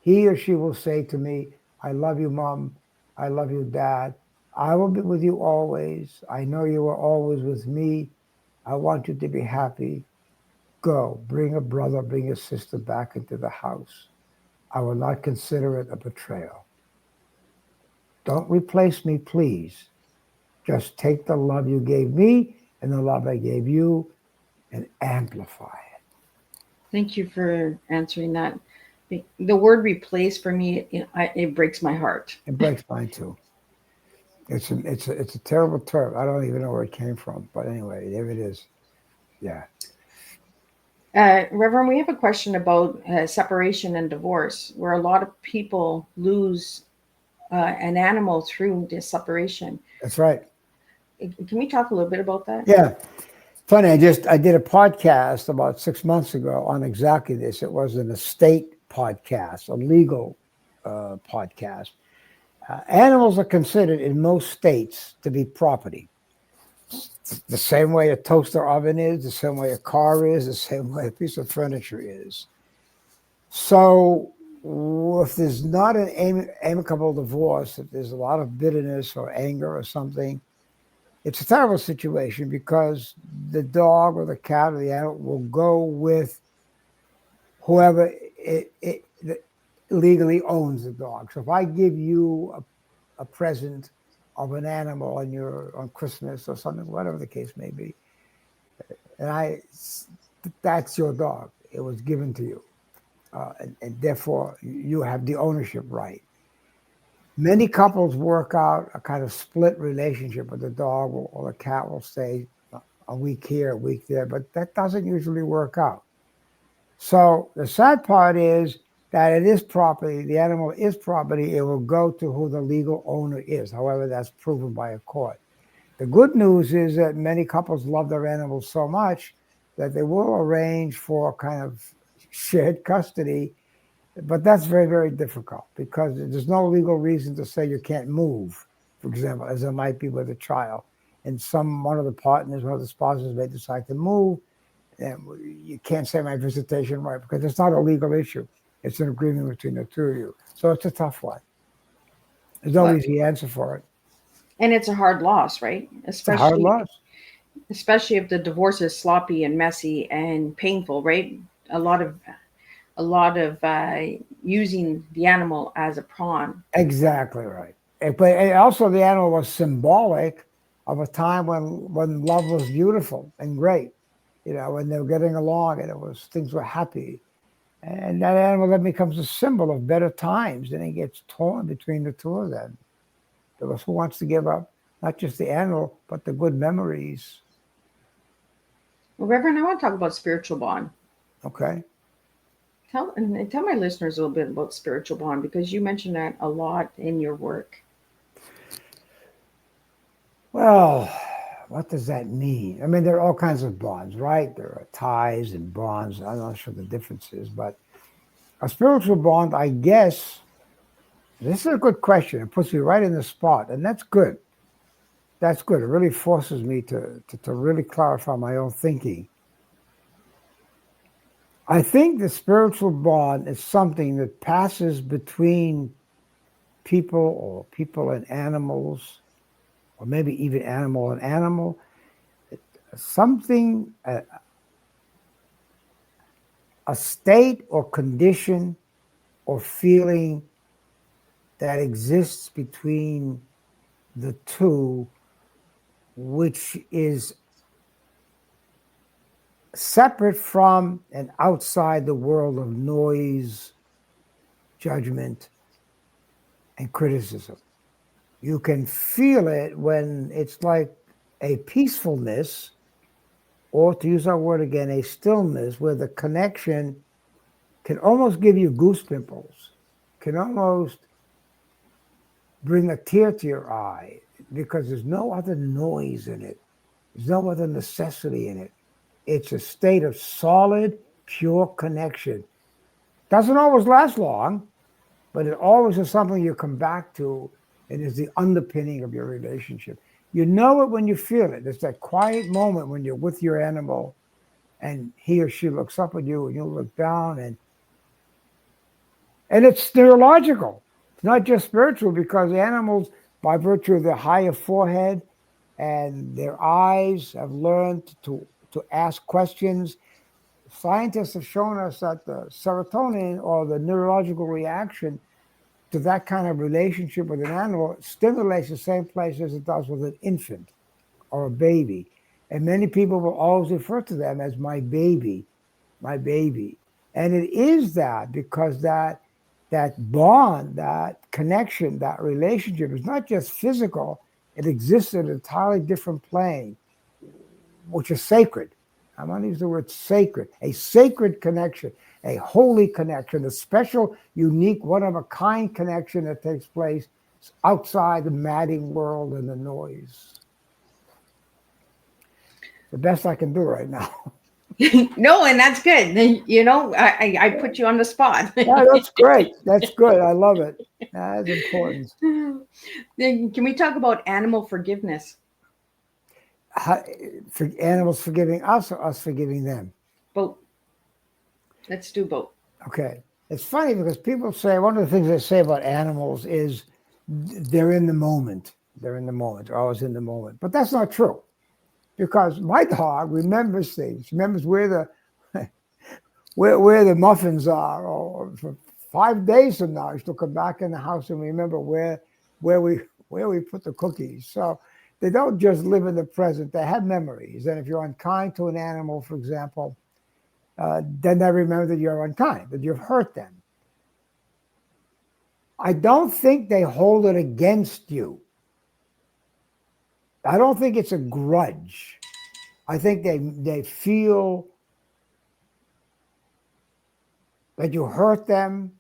He or she will say to me, I love you, Mom. I love you, Dad. I will be with you always. I know you are always with me. I want you to be happy. Go, bring a brother, bring a sister back into the house. I will not consider it a betrayal. Don't replace me, please. Just take the love you gave me and the love I gave you and amplify it. Thank you for answering that. The word replace for me, it breaks my heart. It breaks mine too. It's a terrible term. I don't even know where it came from, but anyway, there it is. Yeah. Reverend, we have a question about separation and divorce, where a lot of people lose an animal through this separation. That's right. Can we talk a little bit about that? Yeah. Funny, I did a podcast about 6 months ago on exactly this. It was an estate podcast, a legal podcast. Animals are considered in most states to be property. The same way a toaster oven is, the same way a car is, the same way a piece of furniture is. So if there's not an amicable divorce, if there's a lot of bitterness or anger or something, it's a terrible situation, because the dog or the cat or the animal will go with whoever it legally owns the dog. So if I give you a present of an animal on Christmas or something, whatever the case may be, and that's your dog. It was given to you. and therefore you have the ownership right. Many couples work out a kind of split relationship with the dog, or the cat will stay a week here, a week there, but that doesn't usually work out. So the sad part is that it is property, the animal is property, it will go to who the legal owner is, however that's proven by a court. The good news is that many couples love their animals so much that they will arrange for kind of shared custody, but that's very, very difficult because there's no legal reason to say you can't move, for example, as there might be with a child. And one of the partners, one of the spouses may decide to move, and you can't say my visitation right because it's not a legal issue. It's an agreement between the two of you. So it's a tough one. There's no easy answer for it. And it's a hard loss, right? It's a hard loss. Especially if the divorce is sloppy and messy and painful, right? A lot of using the animal as a pawn. Exactly right. But also the animal was symbolic of a time when love was beautiful and great. You know, when they were getting along and things were happy. And that animal then becomes a symbol of better times, and it gets torn between the two of them. Because who wants to give up not just the animal, but the good memories? Well, Reverend, I want to talk about spiritual bond. Okay. Tell my listeners a little bit about spiritual bond, because you mentioned that a lot in your work. Well, what does that mean? I mean, there are all kinds of bonds, right? There are ties and bonds. I'm not sure the difference is, but a spiritual bond, I guess, this is a good question. It puts me right in the spot, and that's good. That's good. It really forces me to really clarify my own thinking. I think the spiritual bond is something that passes between people or people and animals, or maybe even animal and animal. Something, a state or condition or feeling that exists between the two, which is separate from and outside the world of noise, judgment, and criticism. You can feel it when it's like a peacefulness, or to use our word again, a stillness, where the connection can almost give you goose pimples, can almost bring a tear to your eye, because there's no other noise in it. There's no other necessity in it. It's a state of solid, pure connection. Doesn't always last long, but it always is something you come back to, and is the underpinning of your relationship. You know it when you feel it. It's that quiet moment when you're with your animal and he or she looks up at you and you look down, and it's neurological. It's not just spiritual, because animals, by virtue of their higher forehead and their eyes, have learned to ask questions. Scientists have shown us that the serotonin, or the neurological reaction to that kind of relationship with an animal, stimulates the same place as it does with an infant or a baby. And many people will always refer to them as my baby, my baby. And it is that because that bond, that connection, that relationship is not just physical, it exists at an entirely different plane, which is sacred. I'm going to use the word sacred, a sacred connection, a holy connection, a special, unique, one-of-a-kind connection that takes place outside the madding world and the noise. The best I can do right now. No, and that's good. You know, I put you on the spot. Yeah, that's great. That's good. I love it. That's important. Then can we talk about animal forgiveness? For animals forgiving us, or us forgiving them? Both. Let's do both. Okay. It's funny because people say, one of the things they say about animals is they're in the moment. They're in the moment. They're always in the moment. But that's not true. Because my dog remembers things, remembers where the muffins are, or for 5 days from now, she'll come back in the house and remember where we put the cookies. So they don't just live in the present; they have memories. And if you're unkind to an animal, for example, then they remember that you're unkind, that you've hurt them. I don't think they hold it against you. I don't think it's a grudge. I think they feel that you hurt them.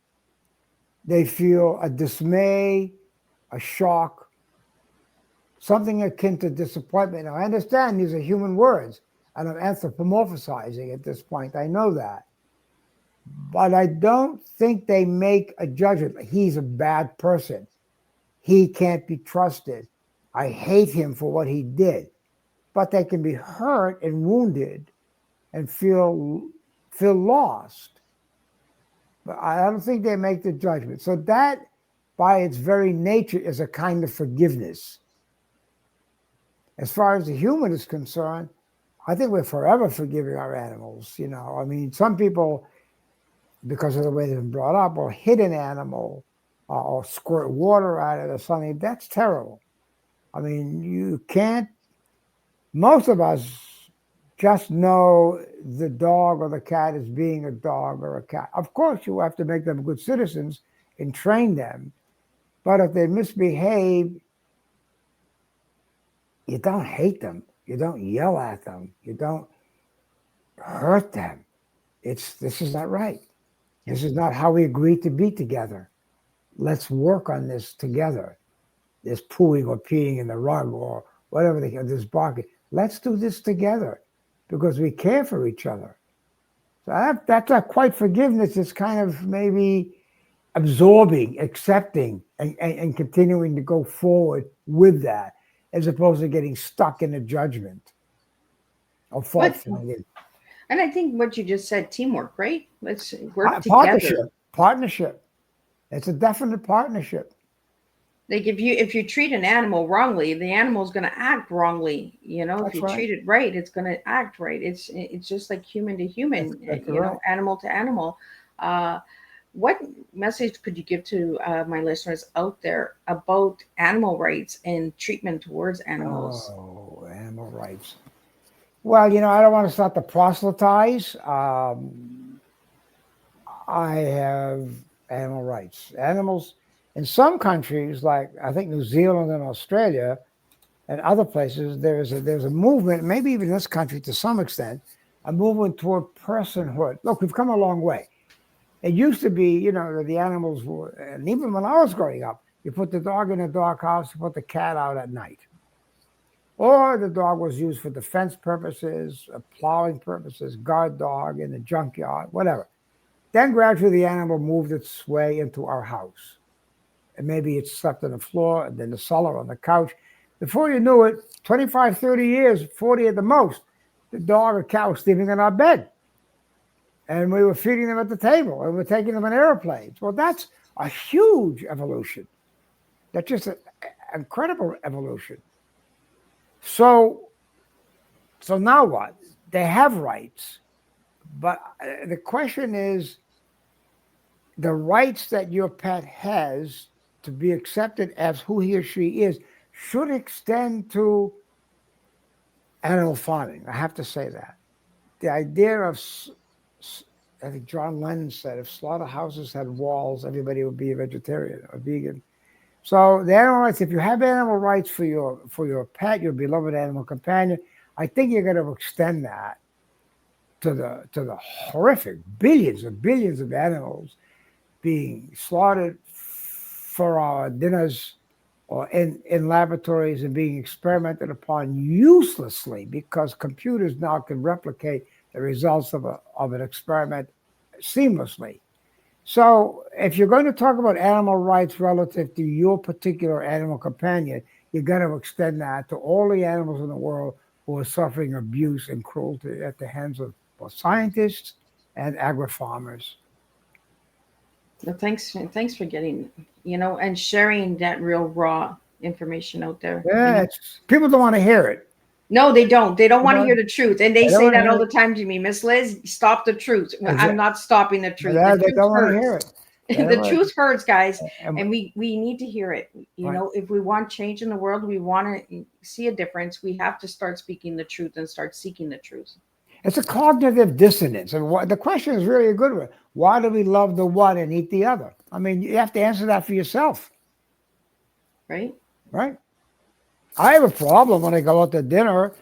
They feel a dismay, a shock, something akin to disappointment. Now, I understand these are human words, and I'm anthropomorphizing at this point. I know that. But I don't think they make a judgment. He's a bad person. He can't be trusted. I hate him for what he did. But they can be hurt and wounded and feel lost. But I don't think they make the judgment. So that, by its very nature, is a kind of forgiveness. As far as the human is concerned, I think we're forever forgiving our animals. You know, I mean, some people, because of the way they've been brought up, or hit an animal or squirt water at it or something. That's terrible. I mean, you can't, most of us just know the dog or the cat as being a dog or a cat. Of course, you have to make them good citizens and train them. But if they misbehave, you don't hate them. You don't yell at them. You don't hurt them. This is not right. This is not how we agreed to be together. Let's work on this together. This pooing or peeing in the rug or whatever this barking. Let's do this together because we care for each other. So that's not quite forgiveness. It's kind of maybe absorbing, accepting, and continuing to go forward with that, as opposed to getting stuck in a judgment or fault finding. And I think what you just said, teamwork, right? Let's work together. Partnership. It's a definite partnership. Like if you treat an animal wrongly, the animal's going to act wrongly. You know, if you treat it right, it's going to act right. It's just like human to human, that's you know, animal to animal. What message could you give to my listeners out there about animal rights and treatment towards animals? Oh, animal rights. Well, you know, I don't want to start to proselytize. I have animal rights. Animals in some countries, like I think New Zealand and Australia and other places, there's a movement, maybe even this country to some extent, a movement toward personhood. Look, we've come a long way. It used to be, you know, the animals were, and even when I was growing up, you put the dog in a doghouse, you put the cat out at night. Or the dog was used for defense purposes, plowing purposes, guard dog in the junkyard, whatever. Then gradually the animal moved its way into our house. And maybe it slept on the floor, and then the cellar, on the couch. Before you knew it, 25, 30 years, 40 at the most, the dog or cat was sleeping in our bed. And we were feeding them at the table, and we were taking them on airplanes. Well, that's a huge evolution. That's just an incredible evolution. So now what? They have rights. But the question is, the rights that your pet has to be accepted as who he or she is should extend to animal farming. I have to say that. The idea of, I think John Lennon said, if slaughterhouses had walls, everybody would be a vegetarian or vegan. So the animal rights, if you have animal rights for your pet, your beloved animal companion, I think you're going to extend that to the horrific billions of animals being slaughtered for our dinners or in laboratories and being experimented upon uselessly because computers now can replicate the results of an experiment seamlessly. So if you're going to talk about animal rights relative to your particular animal companion, you're going to extend that to all the animals in the world who are suffering abuse and cruelty at the hands of both scientists and agri-farmers. Well, thanks for getting, you know, and sharing that real raw information out there. Yeah, people don't want to hear it. No, they don't. They don't want to hear the truth. And they say that all the it. time to me, Miss Liz, stop the truth. I'm not stopping the truth. They don't want to hear it. The truth hurts, guys. And we need to hear it. You know, if we want change in the world, we want to see a difference, we have to start speaking the truth and start seeking the truth. It's a cognitive dissonance. And the question is really a good one. Why do we love the one and eat the other? I mean, you have to answer that for yourself, Right? right? I have a problem when I go out to dinner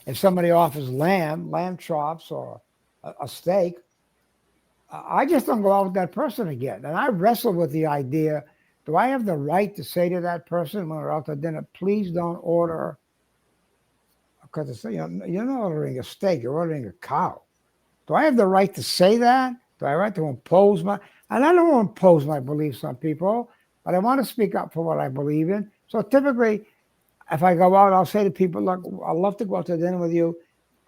if somebody offers lamb chops, or a steak. I just don't go out with that person again. And I wrestle with the idea, do I have the right to say to that person when we're out to dinner, please don't order, because it's, you're not ordering a steak, you're ordering a cow. Do I have the right to say that? Do I have the right to impose and I don't want to impose my beliefs on people, but I want to speak up for what I believe in. So typically, if I go out, I'll say to people, look, I'd love to go out to dinner with you.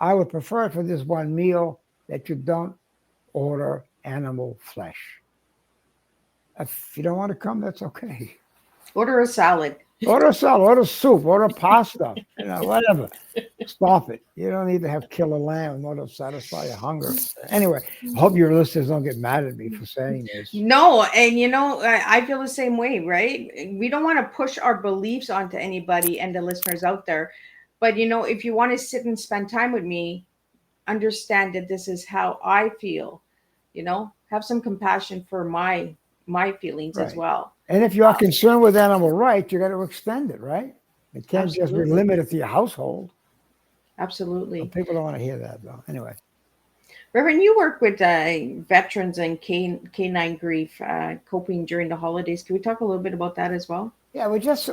I would prefer for this one meal that you don't order animal flesh. If you don't want to come, that's okay. Order a salad. Order a salad, order soup, order pasta, whatever. Stop it. You don't need to have killer lamb in order to satisfy your hunger. Anyway, I hope your listeners don't get mad at me for saying this. No, and I feel the same way, right? We don't want to push our beliefs onto anybody and the listeners out there. But if you want to sit and spend time with me, understand that this is how I feel. Have some compassion for my feelings as Right. well. And if you are concerned with animal rights, you got to extend it, right? It can't just be Absolutely. limited to your household. Absolutely. But people don't want to hear that, though. Anyway. Reverend, you work with veterans and canine grief coping during the holidays. Can we talk a little bit about that as well? Yeah, we're just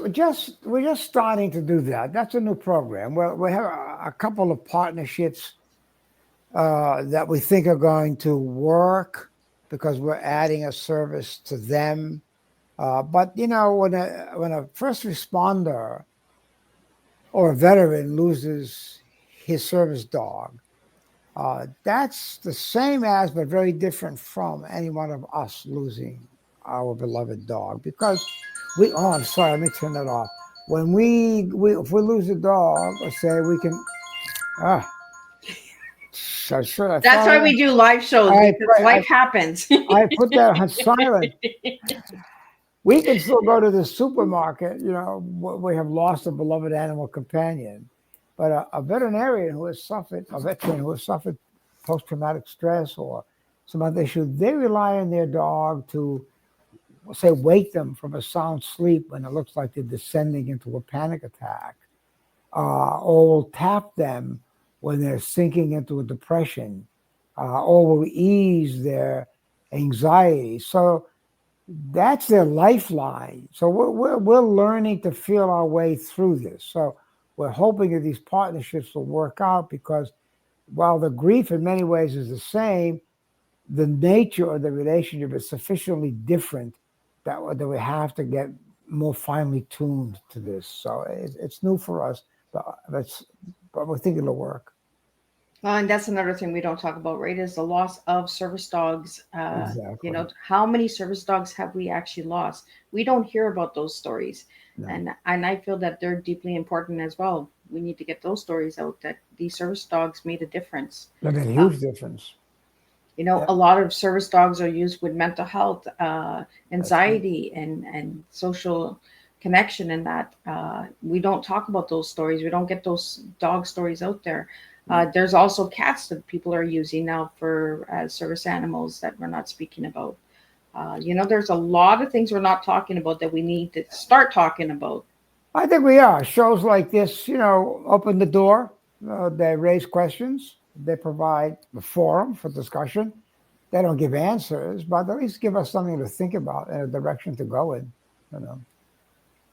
starting to do that. That's a new program. Well, we have a couple of partnerships that we think are going to work because we're adding a service to them. But when a first responder or a veteran loses his service dog, that's the same as, but very different from any one of us losing our beloved dog. Because I'm sorry, let me turn that off. When if we lose a dog, or say we can, That's why we do live shows, because life happens. I put that on silent. We can still go to the supermarket, we have lost a beloved animal companion. But a veteran who has suffered post-traumatic stress or some other issue, they rely on their dog to, say, wake them from a sound sleep when it looks like they're descending into a panic attack, or will tap them when they're sinking into a depression, or will ease their anxiety. So that's their lifeline. So we're learning to feel our way through this. So we're hoping that these partnerships will work out, because while the grief in many ways is the same, the nature of the relationship is sufficiently different that we have to get more finely tuned to this. So it's new for us, but we think it'll work. Well, and that's another thing we don't talk about, right? Is the loss of service dogs. Exactly. How many service dogs have we actually lost? We don't hear about those stories. No. And I feel that they're deeply important as well. We need to get those stories out, that these service dogs made a difference. They made a huge difference. A lot of service dogs are used with mental health, anxiety, and social connection, and that we don't talk about those stories. We don't get those dog stories out there. There's also cats that people are using now for service animals that we're not speaking about. There's a lot of things we're not talking about that we need to start talking about. I think we are. Shows like this, open the door. They raise questions. They provide the forum for discussion. They don't give answers, but at least give us something to think about and a direction to go in.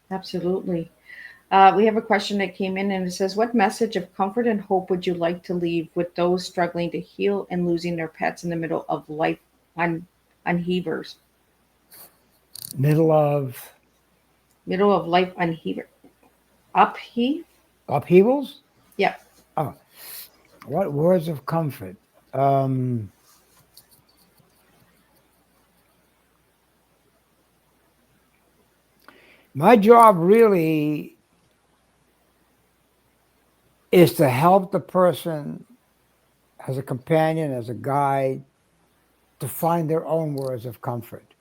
Absolutely. We have a question that came in, and it says, what message of comfort and hope would you like to leave with those struggling to heal and losing their pets in the middle of life upheavals? Middle of life upheavals? Yeah. Oh, what words of comfort? My job really is to help the person as a companion, as a guide, to find their own words of comfort.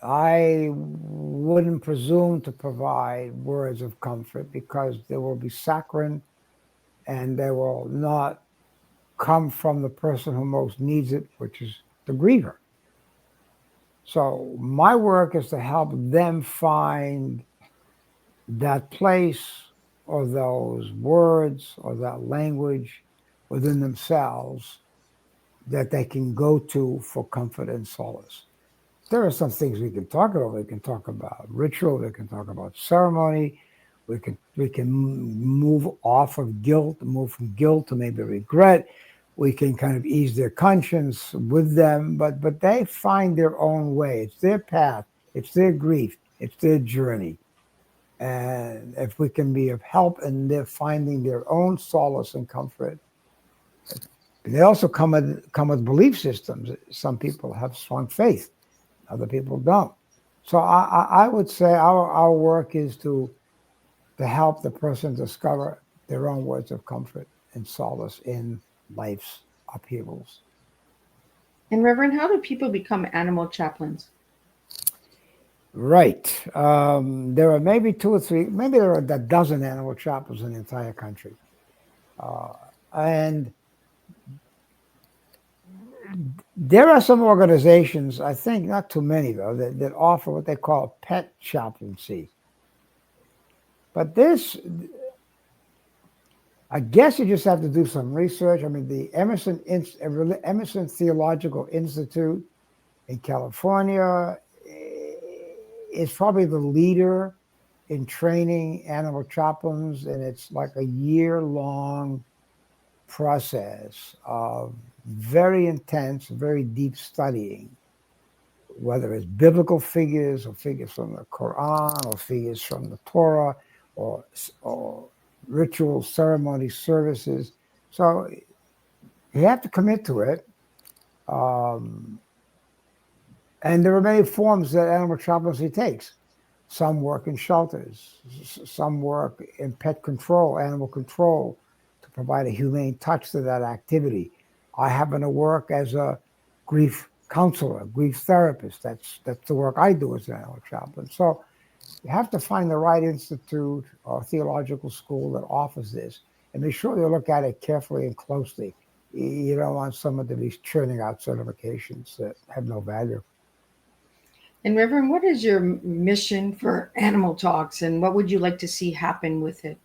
I wouldn't presume to provide words of comfort, because there will be saccharine and they will not come from the person who most needs it, which is the griever. So my work is to help them find that place or those words or that language within themselves that they can go to for comfort and solace. There are some things we can talk about. We can talk about ritual. We can talk about ceremony. We can move off of guilt, move from guilt to maybe regret. We can kind of ease their conscience with them, but they find their own way. It's their path. It's their grief. It's their journey. And if we can be of help in their finding their own solace and comfort, they also come with belief systems. Some people have strong faith, other people don't. So I would say our work is to help the person discover their own words of comfort and solace in life's upheavals. And Reverend, how do people become animal chaplains? Right. There are maybe 2 or 3, maybe there are a dozen animal chaplains in the entire country. And there are some organizations, I think not too many though, that offer what they call pet chaplaincy. But this, I guess you just have to do some research. I mean, the Emerson Theological Institute in California is probably the leader in training animal chaplains, and it's like a year-long process of very intense, very deep studying, whether it's biblical figures or figures from the Quran or figures from the Torah or ritual ceremony services. So you have to commit to it. And there are many forms that animal chaplaincy takes. Some work in shelters, some work in pet control, animal control, to provide a humane touch to that activity. I happen to work as a grief counselor, grief therapist. That's the work I do as an animal chaplain. So you have to find the right institute or theological school that offers this, and be sure you look at it carefully and closely. You don't want someone to be churning out certifications that have no value. And Reverend, what is your mission for Animal Talks, and what would you like to see happen with it?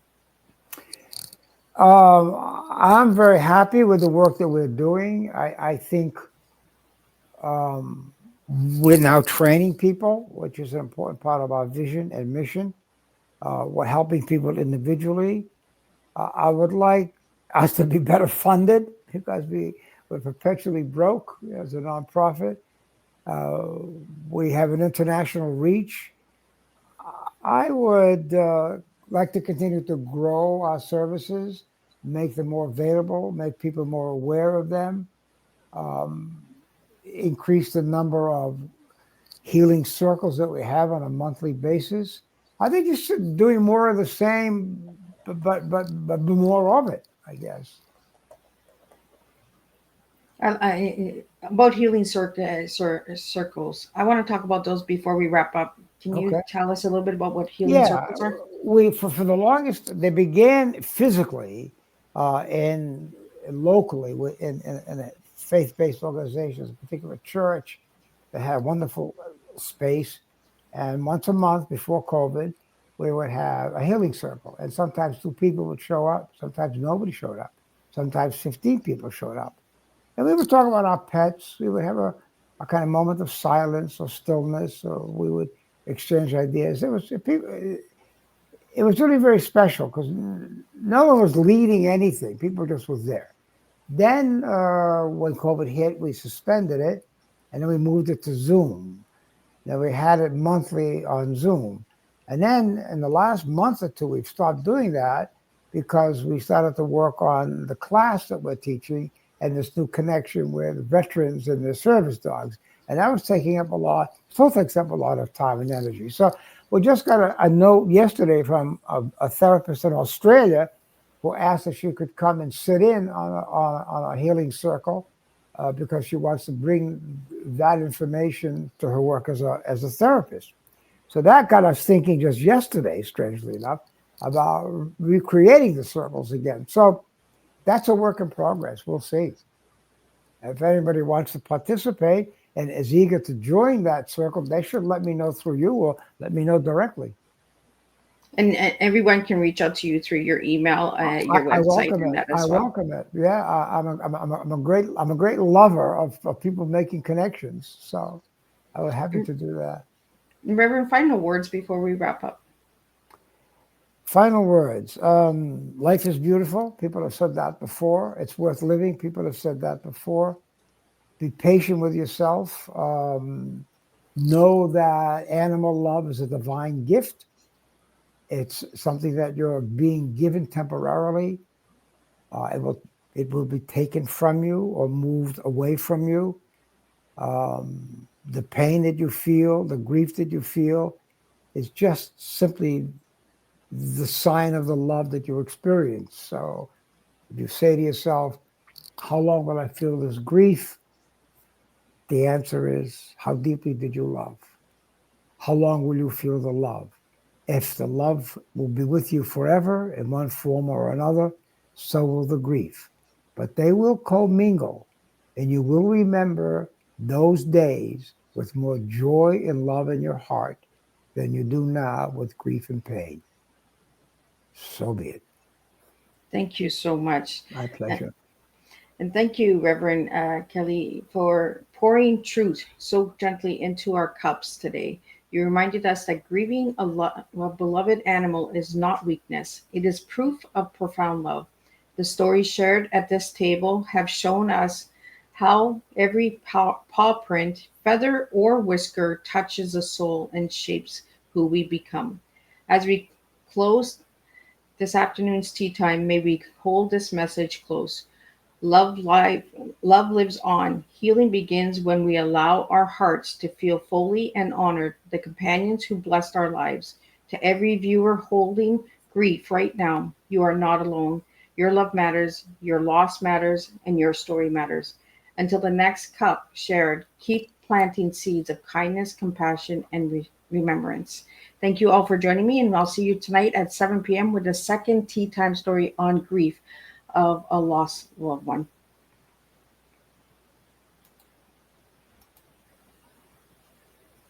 I'm very happy with the work that we're doing. I think we're now training people, which is an important part of our vision and mission. We're helping people individually. I would like us to be better funded because we're perpetually broke as a nonprofit. We have an international reach. I would like to continue to grow our services, make them more available, make people more aware of them, increase the number of healing circles that we have on a monthly basis. I think just doing more of the same, but more of it, I guess. About healing circles, I want to talk about those before we wrap up. Can you tell us a little bit about what healing circles are? For the longest, they began physically and locally in faith-based organizations, a particular church that had a wonderful space. And once a month before COVID, we would have a healing circle. And sometimes 2 people would show up. Sometimes nobody showed up. Sometimes 15 people showed up. And we would talk about our pets. We would have a kind of moment of silence or stillness, or we would exchange ideas. It was really very special because no one was leading anything. People just was there. Then when COVID hit, we suspended it, and then we moved it to Zoom. Then we had it monthly on Zoom. And then in the last month or 2, we've stopped doing that because we started to work on the class that we're teaching and this new connection with veterans and their service dogs. And that was taking up still takes up a lot of time and energy. So we just got a note yesterday from a therapist in Australia who asked if she could come and sit in on a healing circle because she wants to bring that information to her work as a therapist. So that got us thinking just yesterday, strangely enough, about recreating the circles again. So that's a work in progress. We'll see. If anybody wants to participate and is eager to join that circle, they should let me know through you or let me know directly. And everyone can reach out to you through your email, your I website, welcome and it. that I as well. welcome it. Yeah, I'm a great lover of people making connections. So I was happy to do that. Reverend, final words before we wrap up. Final words. Life is beautiful. People have said that before. It's worth living. People have said that before. Be patient with yourself. Know that animal love is a divine gift. It's something that you're being given temporarily. It will be taken from you or moved away from you. The pain that you feel, the grief that you feel, is just simply the sign of the love that you experience. So if you say to yourself, how long will I feel this grief? The answer is, how deeply did you love? How long will you feel the love? If the love will be with you forever in one form or another, so will the grief. But they will commingle, and you will remember those days with more joy and love in your heart than you do now with grief and pain. So be it. Thank you so much. My And, pleasure. and thank you, Reverend Kelly, for pouring truth so gently into our cups today. You reminded us that grieving a beloved animal is not weakness, it is proof of profound love. The stories shared at this table have shown us how every paw print, feather, or whisker touches a soul and shapes who we become. As we close this afternoon's tea time, may we hold this message close. Love lives on. Healing begins when we allow our hearts to feel fully and honor the companions who blessed our lives. To every viewer holding grief right now, you are not alone. Your love matters, your loss matters, and your story matters. Until the next cup shared, keep planting seeds of kindness, compassion, and remembrance. Thank you all for joining me, and I'll see you tonight at 7 p.m. with the second tea time story on grief of a lost loved one.